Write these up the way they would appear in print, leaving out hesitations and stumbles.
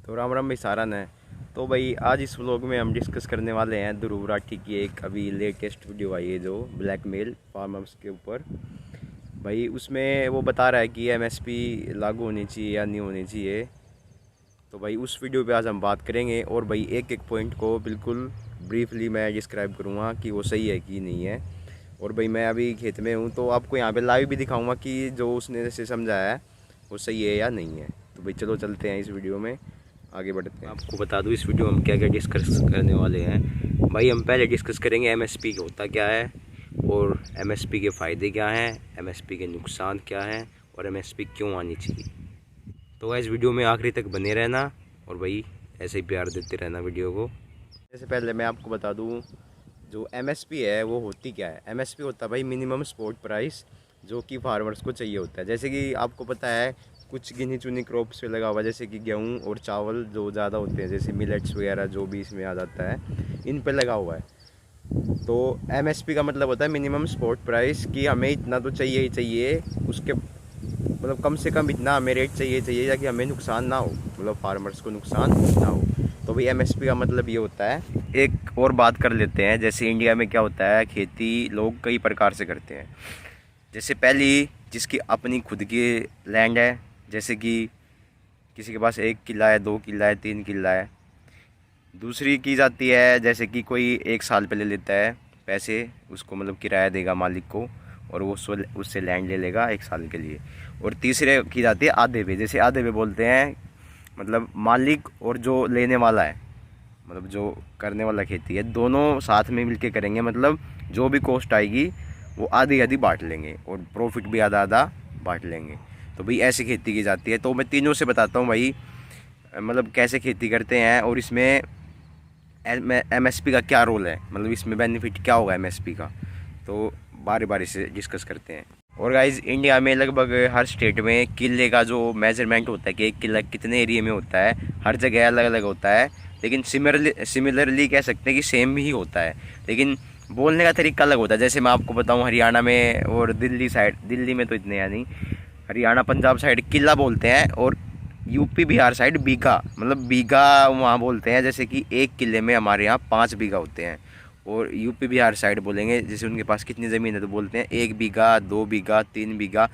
तो राम राम भाई सारन है। तो भाई आज इस व्लॉग में हम डिस्कस करने वाले हैं ध्रुव राठी की एक अभी लेटेस्ट वीडियो आई है जो ब्लैकमेल फार्मर्स के ऊपर। भाई उसमें वो बता रहा है कि एमएसपी लागू होनी चाहिए या नहीं होनी चाहिए। तो भाई उस वीडियो पे आज हम बात करेंगे और भाई एक एक पॉइंट को बिल्कुल ब्रीफली मैं डिस्क्राइब करूँगा कि वो सही है कि नहीं है। और भाई मैं अभी खेत में हूँ तो आपको यहाँ पे लाइव भी दिखाऊंगा कि जो उसने जैसे समझाया है वो सही है या नहीं है। तो भाई चलो चलते हैं इस वीडियो में आगे बढ़ते हैं। आपको बता दूं इस वीडियो में हम क्या क्या डिस्कस करने वाले हैं। भाई हम पहले डिस्कस करेंगे एमएसपी होता क्या है और एमएसपी के फ़ायदे क्या हैं, एमएसपी के नुकसान क्या हैं और एमएसपी क्यों आनी चाहिए। तो इस वीडियो में आखिरी तक बने रहना और भाई ऐसे ही प्यार देते रहना वीडियो को। जैसे पहले मैं आपको बता दूँ जो एमएसपी है वो होती क्या है। एमएसपी होता है भाई मिनिमम सपोर्ट प्राइस, जो कि फार्मर्स को चाहिए होता है। जैसे कि आपको पता है कुछ गिनी चुनी क्रॉप्स पे लगा हुआ है, जैसे कि गेहूं और चावल जो ज़्यादा होते हैं, जैसे मिलेट्स वगैरह जो भी इसमें आ जाता है, इन पे लगा हुआ है। तो एमएसपी का मतलब होता है मिनिमम सपोर्ट प्राइस, कि हमें इतना तो चाहिए ही चाहिए, उसके मतलब कम से कम इतना हमें रेट चाहिए ताकि हमें नुकसान ना हो, मतलब फार्मर्स को नुकसान ना हो। तो भाई एमएसपी का मतलब ये होता है। एक और बात कर लेते हैं, जैसे इंडिया में क्या होता है, खेती लोग कई प्रकार से करते हैं। जैसे पहली जिसकी अपनी खुद की लैंड है, जैसे कि किसी के पास 1 किला है, 2 किला है, 3 किला है। दूसरी की जाती है जैसे कि कोई 1 साल पे ले लेता है पैसे, उसको मतलब किराया देगा मालिक को और वो उससे लैंड ले लेगा 1 साल के लिए। और तीसरे की जाती है आधे पे, जैसे आधे पे बोलते हैं मतलब मालिक और जो लेने वाला है, मतलब जो करने वाला खेती है, दोनों साथ में मिलके करेंगे, मतलब जो भी कॉस्ट आएगी वो आधी आधी बांट लेंगे और प्रॉफिट भी आधा आधा बांट लेंगे। तो भाई ऐसी खेती की जाती है। तो मैं तीनों से बताता हूँ भाई मतलब कैसे खेती करते हैं और इसमें एमएसपी का क्या रोल है, मतलब इसमें बेनिफिट क्या होगा एमएसपी का। तो बारी बारी से डिस्कस करते हैं। और गाइज इंडिया में लगभग हर स्टेट में किले का जो मेजरमेंट होता है कि 1 किला कितने एरिया में होता है, हर जगह अलग अलग होता है। लेकिन सिमिलरली कह सकते हैं कि सेम ही होता है, लेकिन बोलने का तरीका अलग होता है। जैसे मैं आपको बताऊं हरियाणा में और दिल्ली साइड, दिल्ली में तो इतने या नहीं, हरियाणा पंजाब साइड किला बोलते हैं और यूपी बिहार साइड बीघा, मतलब बीघा वहाँ बोलते हैं। जैसे कि 1 किले में हमारे यहाँ 5 बीघा होते हैं। और यूपी बिहार साइड बोलेंगे जैसे उनके पास कितनी ज़मीन है तो बोलते हैं 1 बीघा, 2 बीघा, 3 बीघा।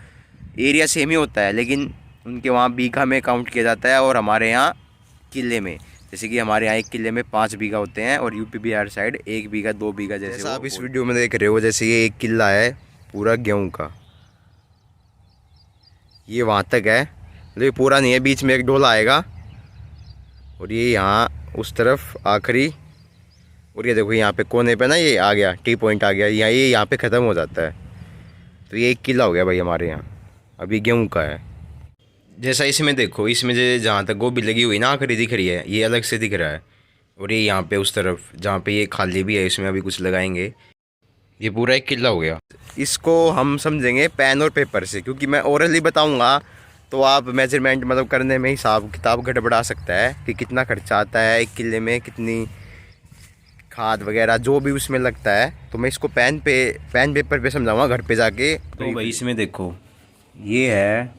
एरिया सेम ही होता है लेकिन उनके वहाँ बीघा में काउंट किया जाता है और हमारे यहाँ किले में। जैसे कि हमारे यहाँ 1 किले में 5 बीघा होते हैं और यूपी बिहार साइड 1 बीघा, 2 बीघा। जैसे आप इस वीडियो में देख रहे हो, जैसे ये 1 किला है पूरा गेहूँ का, ये वहाँ तक है, मतलब ये पूरा नहीं है, बीच में एक डोला आएगा और ये यहाँ उस तरफ आखिरी। और ये देखो यहाँ पे कोने पे ना ये आ गया, टी पॉइंट आ गया, ये यहाँ पे ख़त्म हो जाता है। तो ये 1 किला हो गया भाई हमारे यहाँ, अभी गेहूँ का है। जैसा इसमें देखो, इसमें जो जहाँ तक गोभी लगी हुई ना आखिरी दिख रही है, ये अलग से दिख रहा है। और ये यहाँ पे उस तरफ जहाँ पे ये खाली भी है, इसमें अभी कुछ लगाएंगे, ये पूरा 1 किला हो गया। इसको हम समझेंगे पेन और पेपर से, क्योंकि मैं ओरली बताऊँगा तो आप मेजरमेंट मतलब करने में हिसाब किताब गड़बड़ा सकता है कि कितना खर्चा आता है 1 किले में, कितनी खाद वगैरह जो भी उसमें लगता है। तो मैं इसको पेन पेपर पे समझाऊंगा घर पे जाके। तो भाई इसमें देखो ये है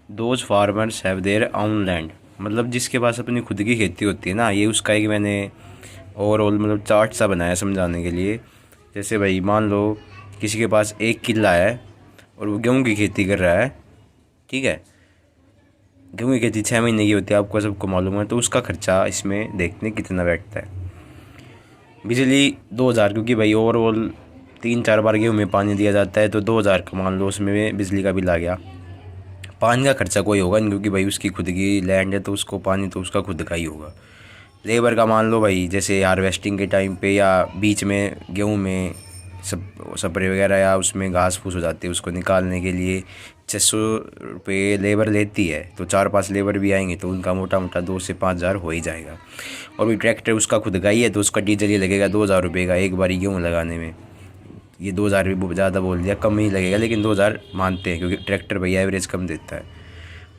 those farmers have their own land, मतलब जिसके पास अपनी खुद की खेती होती है ना, ये उसका एक मैंने ओवरऑल मतलब चार्ट सा बनाया समझाने के लिए। जैसे भाई मान लो किसी के पास 1 किला है और वो गेहूँ की खेती कर रहा है, ठीक है। गेहूँ की खेती 6 महीने की होती है, आपको सबको मालूम है। तो उसका खर्चा इसमें देखते हैं कितना बैठता है। बिजली 2000, क्योंकि भाई ओवरऑल 3-4 बार गेहूँ में पानी दिया जाता है, तो 2000 का मान लो उसमें बिजली का बिल आ गया। पानी का खर्चा कोई होगा नहीं क्योंकि भाई उसकी खुद की लैंड है, तो उसको पानी तो उसका खुद का ही होगा। लेबर का मान लो भाई जैसे हार्वेस्टिंग के टाइम पे या बीच में गेहूँ में स्प्रे वगैरह या उसमें घास फूस हो जाती है, उसको निकालने के लिए 600 रुपये लेबर लेती है। तो 4-5 लेबर भी आएंगे तो उनका मोटा मोटा 2 से 5 हज़ार हो ही जाएगा। और भी ट्रैक्टर उसका खुद का ही है तो उसका डीजल ही लगेगा 2000 रुपये का एक बारी गेहूँ लगाने में। ये 2000 भी ज़्यादा बोल दिया, कम ही लगेगा, लेकिन 2000 मानते हैं क्योंकि ट्रैक्टर भैया एवरेज कम देता है।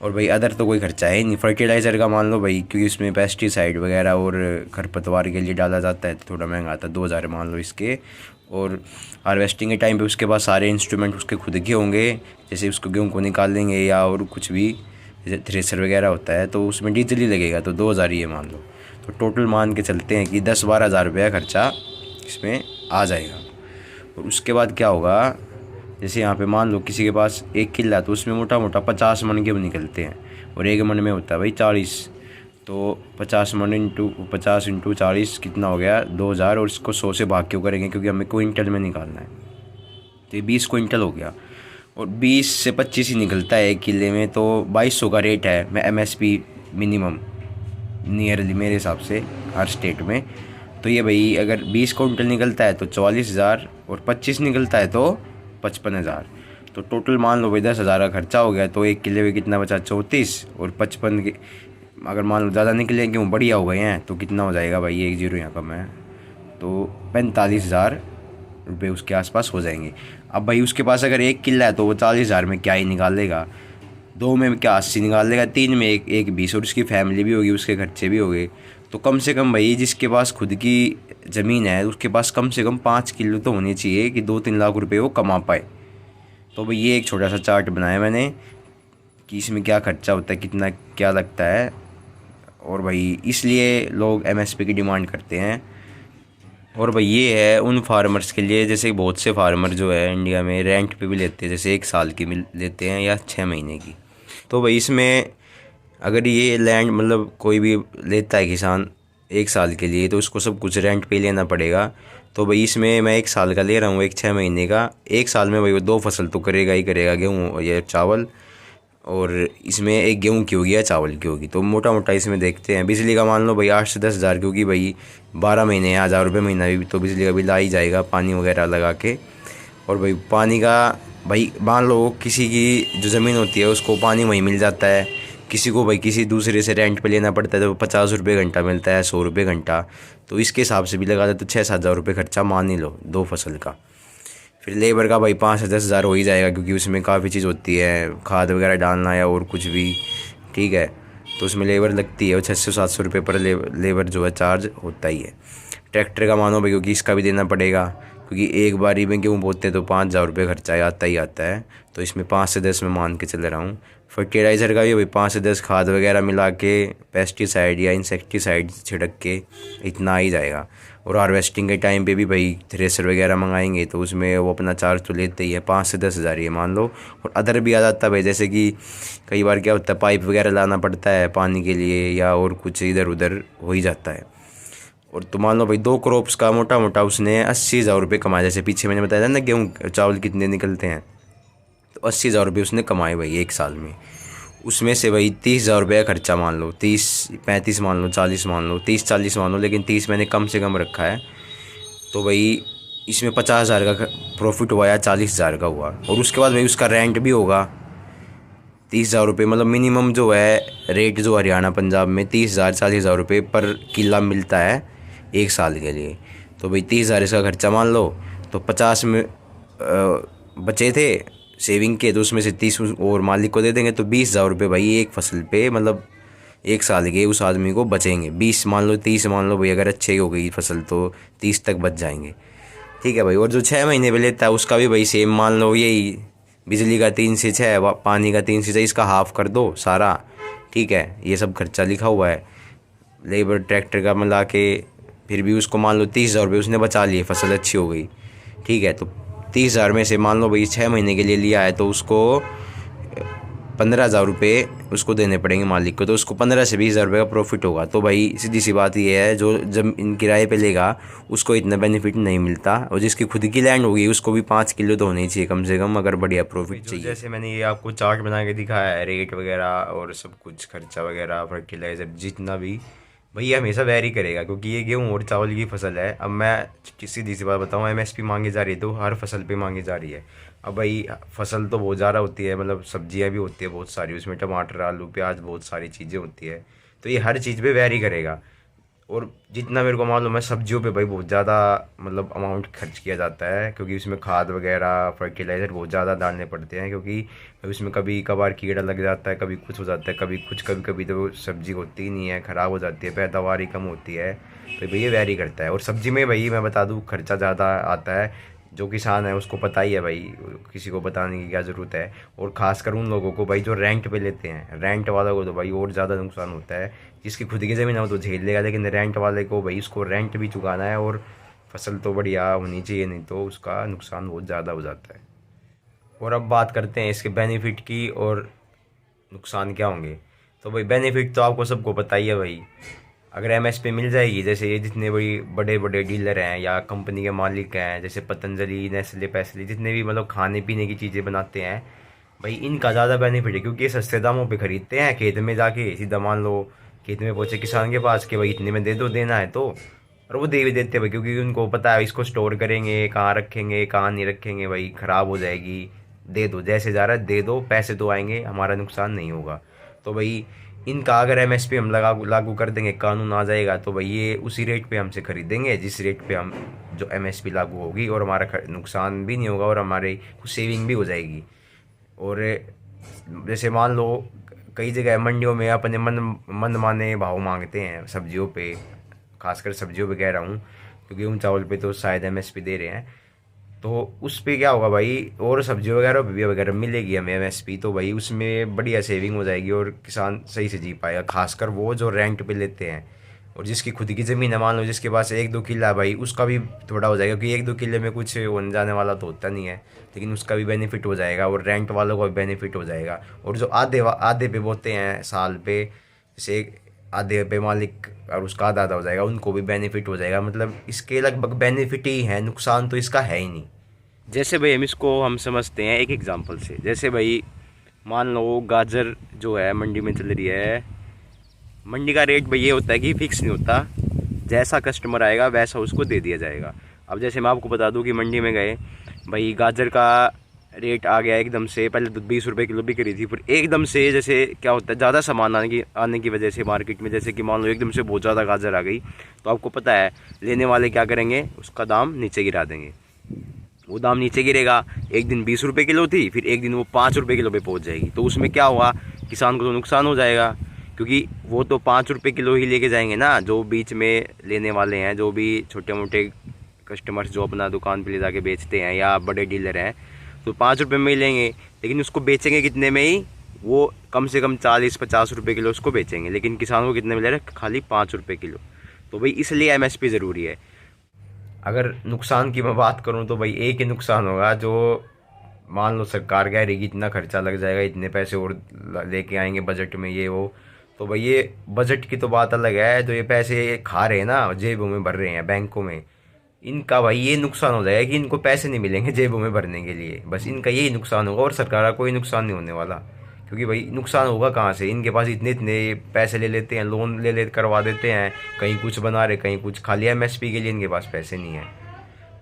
और भाई अदर तो कोई खर्चा है नहीं। फर्टिलाइज़र का मान लो भाई, क्योंकि उसमें पेस्टिसाइड वगैरह और खरपतवार के लिए डाला जाता है तो थोड़ा महंगा आता है, 2000 मान लो इसके। और हार्वेस्टिंग के टाइम पे उसके पास सारे इंस्ट्रूमेंट उसके खुद के होंगे, जैसे उसको गेहूँ को निकाल देंगे या और कुछ भी जैसे थ्रेसर वगैरह होता है तो उसमें डीजल ही लगेगा, तो 2,000 ये मान लो। तो टोटल मान के चलते हैं कि 10-12 हज़ार रुपया खर्चा इसमें आ जाएगा। और उसके बाद क्या होगा, जैसे यहाँ पे मान लो किसी के पास 1 किला, तो उसमें मोटा मोटा 50 मन गेहूँ निकलते हैं, और 1 मन में होता है भाई 40। तो 50 मन इंटू 50 इंटू 40 कितना हो गया, 2,000। और इसको 100 से भाग क्यों करेंगे, क्योंकि हमें क्विंटल में निकालना है। तो ये 20 क्विंटल हो गया, और 20 से 25 ही निकलता है 1 किले में। तो 2,200 का रेट है मैं MSP मिनिमम नियरली मेरे हिसाब से हर स्टेट में। तो ये भाई अगर 20 क्विंटल निकलता है तो 44,000, और 25 निकलता है तो 55,000। तो टोटल मान लो भाई 10,000 का खर्चा हो गया। तो 1 किले में कितना बचा, 34, और 55 के अगर मान लो ज़्यादा निकले क्यों बढ़िया हो गए हैं तो कितना हो जाएगा भाई, 1 0 यहाँ कम है, तो 45,000 रुपये उसके आसपास हो जाएंगे। अब भाई उसके पास अगर 1 किला है तो वो 40,000 में क्या ही निकाल लेगा, 2 में क्या 80 निकाल लेगा, 3 में एक 20, और उसकी फैमिली भी होगी, उसके खर्चे भी हो गए। तो कम से कम भाई जिसके पास खुद की ज़मीन है उसके पास कम से कम 5 किलो तो होनी चाहिए कि 2-3 लाख रुपए वो कमा पाए। तो भाई ये एक छोटा सा चार्ट बनाया मैंने कि इसमें क्या खर्चा होता है, कितना क्या लगता है। और भाई इसलिए लोग MSP की डिमांड करते हैं। और भाई ये है उन फार्मर्स के लिए, जैसे बहुत से फार्मर जो है इंडिया में रेंट पे भी लेते हैं, जैसे 1 साल की मिल लेते हैं या 6 महीने की। तो भाई इसमें अगर ये लैंड मतलब कोई भी लेता है किसान 1 साल के लिए, तो उसको सब कुछ रेंट पे लेना पड़ेगा। तो भाई इसमें मैं 1 साल का ले रहा हूँ, 6 महीने का। 1 साल में भाई वो 2 फसल तो करेगा ही करेगा, गेहूँ या चावल। और इसमें एक गेहूँ की होगी या चावल की होगी। तो मोटा मोटा इसमें देखते हैं, बिजली का मान लो भाई 8 से 10 हज़ार, क्योंकि भाई 12 महीने 1,000 रुपये महीना भी तो बिजली का बिल आ ही जाएगा पानी वगैरह लगा के। और भाई पानी का भाई मान लो किसी की जो ज़मीन होती है उसको पानी वहीं मिल जाता है, किसी को भाई किसी दूसरे से रेंट पे लेना पड़ता है, तो 50 रुपये घंटा मिलता है, 100 रुपये घंटा। तो इसके हिसाब से भी लगा दे तो 6-7 हज़ार रुपये खर्चा मान ही लो 2 फसल का। फिर लेबर का भाई 5 से 10 हज़ार हो ही जाएगा, क्योंकि उसमें काफ़ी चीज़ होती है, खाद वगैरह डालना या और कुछ भी, ठीक है। तो उसमें लेबर लगती है, और 600-700 रुपये पर लेबर जो है चार्ज होता ही है। ट्रैक्टर का मानो भाई, क्योंकि इसका भी देना पड़ेगा, क्योंकि एक बारी में गेहूँ बोते तो 5,000 रुपये खर्चा आता ही आता है। तो इसमें 5 से 10 में मान के चल रहा हूँ। फर्टिलाइज़र का भी भाई 5 से 10 खाद वगैरह मिला के, पेस्टिसाइड या इंसेक्टिसाइड छिड़क के इतना आ ही जाएगा। और हार्वेस्टिंग के टाइम पे भी भाई थ्रेसर वगैरह मंगाएंगे तो उसमें वो अपना चार्ज तो लेते ही है, 5 से 10 हज़ार ये मान लो। और अदर भी आ जाता है भाई, जैसे कि कई बार क्या होता है पाइप वगैरह लाना पड़ता है पानी के लिए, या और कुछ इधर उधर हो ही जाता है। और तो मान लो भाई 2 क्रॉप्स का मोटा मोटा उसने 80,000 रुपये कमाए। जैसे पीछे मैंने बताया था ना गेहूँ चावल कितने निकलते हैं, तो 80,000 रुपये उसने कमाए भाई 1 साल में। उसमें से भाई 30,000 रुपये का खर्चा मान लो, 30-35 मान लो, 40 मान लो, 30-40 मान लो, लेकिन 30 मैंने कम से कम रखा है। तो भाई इसमें 50,000 का प्रॉफिट हुआ या 40,000 का हुआ। और उसके बाद भाई उसका रेंट भी होगा 30,000 रुपये, मतलब मिनिमम जो है रेट जो हरियाणा पंजाब में 30,000 40,000 रुपये पर किला मिलता है 1 साल के लिए। तो भाई 30,000 इसका खर्चा मान लो, तो 50 में बचे थे सेविंग के, तो उसमें से 30 और मालिक को दे देंगे, तो 20,000 रुपये भाई एक फसल पे मतलब 1 साल के उस आदमी को बचेंगे। 20 मान लो, 30 मान लो भाई, अगर अच्छे हो गई फसल तो 30 तक बच जाएंगे, ठीक है भाई। और जो 6 महीने पे लेता है उसका भी भाई सेम मान लो, यही बिजली का 3 से 6, पानी का 3 से 6, इसका हाफ कर दो सारा, ठीक है। ये सब खर्चा लिखा हुआ है, लेबर ट्रैक्टर का मिला के। फिर भी उसको मान लो 30,000 रुपये उसने बचा लिए, फसल अच्छी हो गई, ठीक है। तो 30,000 में से मान लो भाई 6 महीने के लिए लिया है, तो उसको 15,000 रुपये उसको देने पड़ेंगे मालिक को, तो उसको 15 से 20,000 रुपये का प्रॉफिट होगा। तो भाई सीधी सी बात ये है, जो जब इन किराए पे लेगा उसको इतना बेनिफिट नहीं मिलता, और जिसकी खुद की लैंड होगी उसको भी 5 किलो तो होनी चाहिए कम से कम, अगर बढ़िया प्रॉफिट चाहिए। जैसे मैंने ये आपको चार्ट बना के दिखाया है, रेट वगैरह और सब कुछ खर्चा वगैरह, फर्टिलाइज़र जितना भी, भैया हमेशा वेरी करेगा, क्योंकि ये गेहूँ और चावल की फसल है। अब मैं सीधी सी बात बताऊँ, MSP मांगी जा रही है तो हर फसल पे मांगी जा रही है। अब भाई फसल तो बहुत ज़्यादा होती है, मतलब सब्जियां भी होती है बहुत सारी, उसमें टमाटर आलू प्याज बहुत सारी चीज़ें होती है, तो ये हर चीज़ पे वेरी करेगा। और जितना मेरे को मालूम है सब्जियों पे भाई बहुत ज़्यादा मतलब अमाउंट खर्च किया जाता है, क्योंकि उसमें खाद वगैरह फर्टिलाइज़र बहुत ज़्यादा डालने पड़ते हैं, क्योंकि उसमें कभी कभार कीड़ा लग जाता है, कभी कुछ हो जाता है, कभी कुछ, कभी कभी तो सब्ज़ी होती ही नहीं है, ख़राब हो जाती है, पैदावार ही कम होती है। तो भाई ये वेरी करता है। और सब्ज़ी में भाई मैं बता दूँ खर्चा ज़्यादा आता है, जो किसान है उसको पता ही है भाई, किसी को बताने की क्या ज़रूरत है। और ख़ासकर उन लोगों को भाई जो रेंट पे लेते हैं, रेंट वालों को तो भाई और ज़्यादा नुकसान होता है। जिसकी खुद की ज़मीन है वो तो झेल लेगा, लेकिन रेंट वाले को भाई उसको रेंट भी चुकाना है, और फसल तो बढ़िया होनी चाहिए, नहीं तो उसका नुकसान बहुत ज़्यादा हो जाता है। और अब बात करते हैं इसके बेनिफिट की और नुकसान क्या होंगे। तो भाई बेनिफिट तो आपको सबको पता ही है भाई। अगर एमएसपी मिल जाएगी, जैसे ये जितने बड़े बड़े डीलर हैं या कंपनी के मालिक हैं, जैसे पतंजलि, नेस्ले, पैसले, जितने भी मतलब खाने पीने की चीज़ें बनाते हैं भाई, इनका ज़्यादा बेनिफिट है, क्योंकि ये सस्ते दामों पे ख़रीदते हैं। खेत में जाके सीधा मान लो खेत में पहुँचे किसान के पास कि भाई इतने में दे दो, देना है तो, और वो दे भी देते हैं भाई, क्योंकि उनको पता है इसको स्टोर करेंगे कहाँ रखेंगे कहाँ नहीं रखेंगे, भाई ख़राब हो जाएगी, दे दो, जैसे जा रहा है दे दो, पैसे तो आएंगे, हमारा नुकसान नहीं होगा। तो भाई इनका अगर एमएसपी हम लागू कर देंगे, कानून आ जाएगा, तो भाई ये उसी रेट पे हमसे ख़रीदेंगे जिस रेट पे हम जो एमएसपी लागू होगी, और हमारा नुकसान भी नहीं होगा और हमारे कुछ सेविंग भी हो जाएगी। और जैसे मान लो कई जगह मंडियों में अपने मन माने भाव मांगते हैं सब्जियों पे, खासकर सब्जियों पे कह रहा हूँ, क्योंकि उन चावल पे तो शायद एमएसपी दे रहे हैं। तो उस पे क्या होगा भाई, और सब्जियों वगैरह भी वगैरह मिलेगी हमें एमएसपी, तो भाई उसमें बढ़िया सेविंग हो जाएगी और किसान सही से जी पाएगा, खासकर वो जो रेंट पे लेते हैं। और जिसकी खुद की ज़मीन है, मान लो जिसके पास 1-2 किला है भाई, उसका भी थोड़ा हो जाएगा, क्योंकि 1-2 किले में कुछ होने जाने वाला तो होता नहीं है, लेकिन उसका भी बेनिफिट हो जाएगा, और रेंट वालों का भी बेनिफिट हो जाएगा। और जो आधे आधे पे बोते हैं साल पे, जैसे आधे पे मालिक और उसका आधा आधा हो जाएगा, उनको भी बेनिफिट हो जाएगा। मतलब इसके लगभग बेनिफिट ही है, नुकसान तो इसका है ही नहीं। जैसे भाई हम समझते हैं एक एग्जांपल से, जैसे भाई मान लो गाजर जो है मंडी में चल रही है, मंडी का रेट भाई ये होता है कि फिक्स नहीं होता, जैसा कस्टमर आएगा वैसा उसको दे दिया जाएगा। अब जैसे मैं आपको बता दूं कि मंडी में गए भाई, गाजर का रेट आ गया एकदम से, पहले तो 20 रुपये किलो बिक रही थी, फिर एकदम से जैसे क्या होता है, ज़्यादा सामान आने की वजह से मार्केट में, जैसे कि मान लो एकदम से बहुत ज़्यादा गाजर आ गई, तो आपको पता है लेने वाले क्या करेंगे, उसका दाम नीचे गिरा देंगे। वो दाम नीचे गिरेगा, एक दिन 20 रुपये किलो थी, फिर एक दिन वो 5 रुपये किलो पे पहुंच जाएगी, तो उसमें क्या हुआ, किसान को तो नुकसान हो जाएगा, क्योंकि वो तो 5 रुपये किलो ही लेके जाएंगे ना, जो बीच में लेने वाले हैं, जो भी छोटे मोटे कस्टमर्स जो अपना दुकान पे ले जाके बेचते हैं या बड़े डीलर हैं, तो 5 रुपये में ही लेंगे, लेकिन उसको बेचेंगे कितने में ही, वो कम से कम 40-50 रुपये किलो उसको बेचेंगे, लेकिन किसान को कितने में ले रहे, खाली 5 रुपये किलो। तो भाई इसलिए एमएसपी ज़रूरी है। अगर नुकसान की मैं बात करूं तो भाई एक ही नुकसान होगा, जो मान लो सरकार कह रही कि इतना खर्चा लग जाएगा, इतने पैसे और लेके आएंगे बजट में, ये वो, तो भाई ये बजट की तो बात अलग है, जो ये पैसे खा रहे हैं ना, जेबों में भर रहे हैं बैंकों में, इनका भाई ये नुकसान हो जाएगा कि इनको पैसे नहीं मिलेंगे जेबों में भरने के लिए, बस इनका यही नुकसान होगा, और सरकार का कोई नुकसान नहीं होने वाला। क्योंकि भाई नुकसान होगा कहाँ से, इनके पास इतने इतने पैसे ले लेते हैं, लोन ले करवा देते हैं, कहीं कुछ बना रहे कहीं कुछ, खाली एमएसपी के लिए इनके पास पैसे नहीं है।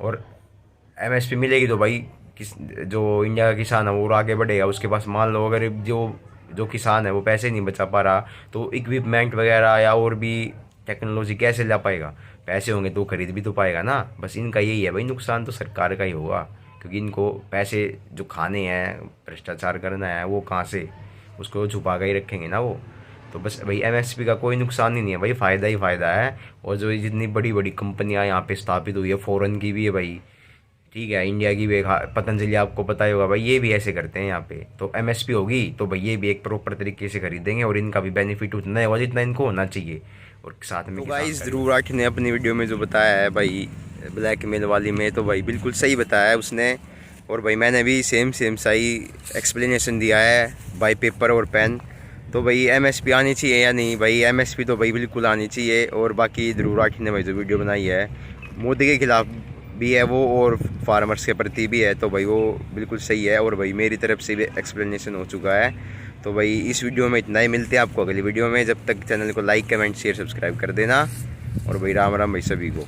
और एमएसपी मिलेगी तो भाई जो इंडिया का किसान है वो आगे बढ़ेगा। उसके पास मान लो अगर जो किसान है वो पैसे नहीं बचा पा रहा, तो इक्विपमेंट वगैरह या और भी टेक्नोलॉजी कैसे ला पाएगा, पैसे होंगे तो खरीद भी तो पाएगा ना। बस इनका यही है भाई, नुकसान तो सरकार का ही होगा, क्योंकि इनको पैसे जो खाने हैं, भ्रष्टाचार करना है, वो कहाँ से, उसको छुपा कर ही रखेंगे ना वो। तो बस भाई एमएसपी का कोई नुकसान ही नहीं है भाई, फ़ायदा ही फ़ायदा है। और जो जितनी बड़ी बड़ी कंपनियां यहाँ पे स्थापित हुई है, फ़ॉरेन की भी है भाई, ठीक है, इंडिया की भी, पतंजलि आपको पता ही होगा भाई, ये भी ऐसे करते हैं यहाँ पे। तो एमएसपी होगी तो भाई ये भी एक प्रॉपर तरीके से खरीदेंगे, और इनका भी बेनिफिट उतना ही होगा जितना इनको होना चाहिए। और साथ में गाइस ध्रुव राठी ने अपनी वीडियो में जो बताया है भाई ब्लैकमेल वाली में, तो भाई बिल्कुल सही बताया है उसने, और भाई मैंने भी सेम सही एक्सप्लेनेशन दिया है बाय पेपर और पेन। तो भाई एमएसपी आनी चाहिए या नहीं, भाई एमएसपी तो भाई बिल्कुल आनी चाहिए। और बाकी ध्रुव राठी ने भाई जो वीडियो बनाई है मोदी के खिलाफ भी है वो, और फार्मर्स के प्रति भी है, तो भाई वो बिल्कुल सही है। और भाई मेरी तरफ से भी एक्सप्लेनेशन हो चुका है। तो भाई इस वीडियो में इतना ही, मिलते हैं आपको अगली वीडियो में। जब तक चैनल को लाइक कमेंट शेयर सब्सक्राइब कर देना, और भाई राम राम भाई सभी को।